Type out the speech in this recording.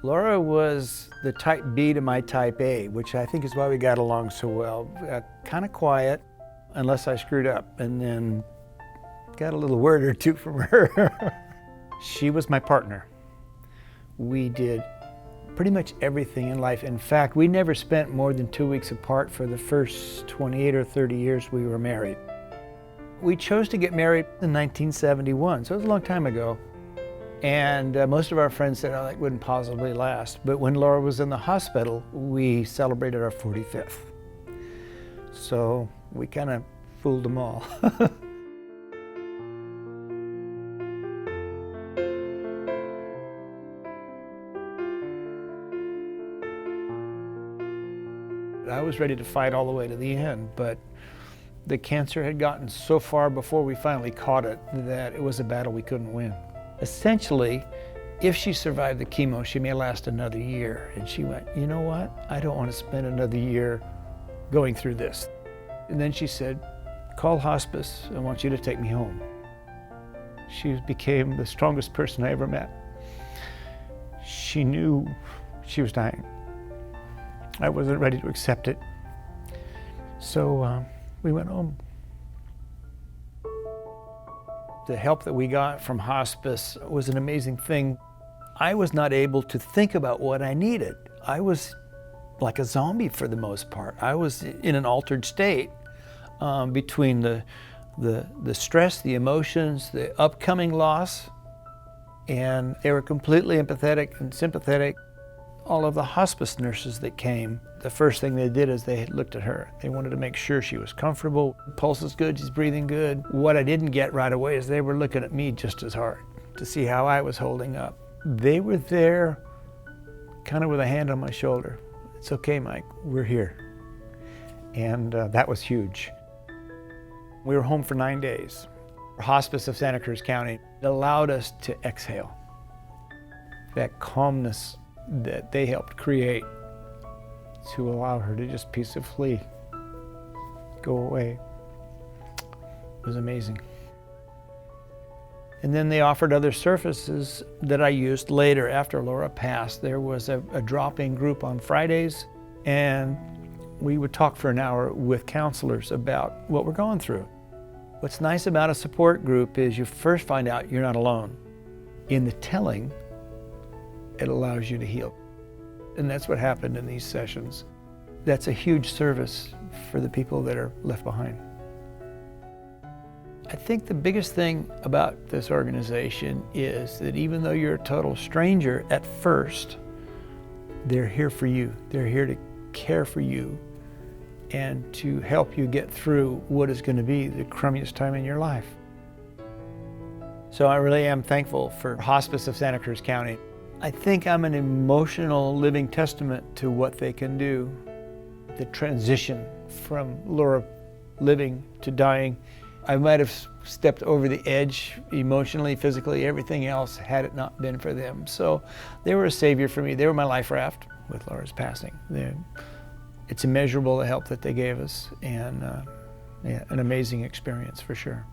Laura was the type B to my type A, which I think is why we got along so well. Kind of quiet, unless I screwed up, and then got a little word or two from her. She was my partner. We did pretty much everything in life. In fact, we never spent more than 2 weeks apart for the first 28 or 30 years we were married. We chose to get married in 1971, so it was a long time ago. And most of our friends said, oh, that wouldn't possibly last. But when Laura was in the hospital, we celebrated our 45th. So we kind of fooled them all. I was ready to fight all the way to the end, but the cancer had gotten so far before we finally caught it that it was a battle we couldn't win. Essentially, if she survived the chemo, she may last another year. And she went, you know what? I don't want to spend another year going through this. And then she said, call hospice. I want you to take me home. She became the strongest person I ever met. She knew she was dying. I wasn't ready to accept it. So we went home. The help that we got from hospice was an amazing thing. I was not able to think about what I needed. I was like a zombie for the most part. I was in an altered state between the stress, the emotions, the upcoming loss, and they were completely empathetic and sympathetic. All of the hospice nurses that came, the first thing they did is they looked at her. They wanted to make sure she was comfortable, pulse is good, she's breathing good. What I didn't get right away is they were looking at me just as hard to see how I was holding up. They were there kind of with a hand on my shoulder. It's okay, Mike, we're here. And that was huge. We were home for 9 days. Hospice of Santa Cruz County allowed us to exhale. That calmness that they helped create to allow her to just peacefully go away. It was amazing. And then they offered other services that I used later after Laura passed. There was a drop-in group on Fridays, and we would talk for an hour with counselors about what we're going through. What's nice about a support group is you first find out you're not alone. In the telling, it allows you to heal. And that's what happened in these sessions. That's a huge service for the people that are left behind. I think the biggest thing about this organization is that even though you're a total stranger at first, they're here for you. They're here to care for you and to help you get through what is going to be the crummiest time in your life. So I really am thankful for Hospice of Santa Cruz County. I think I'm an emotional living testament to what they can do. The transition from Laura living to dying, I might have stepped over the edge emotionally, physically, everything else had it not been for them. So they were a savior for me. They were my life raft with Laura's passing. It's immeasurable the help that they gave us, and yeah, an amazing experience for sure.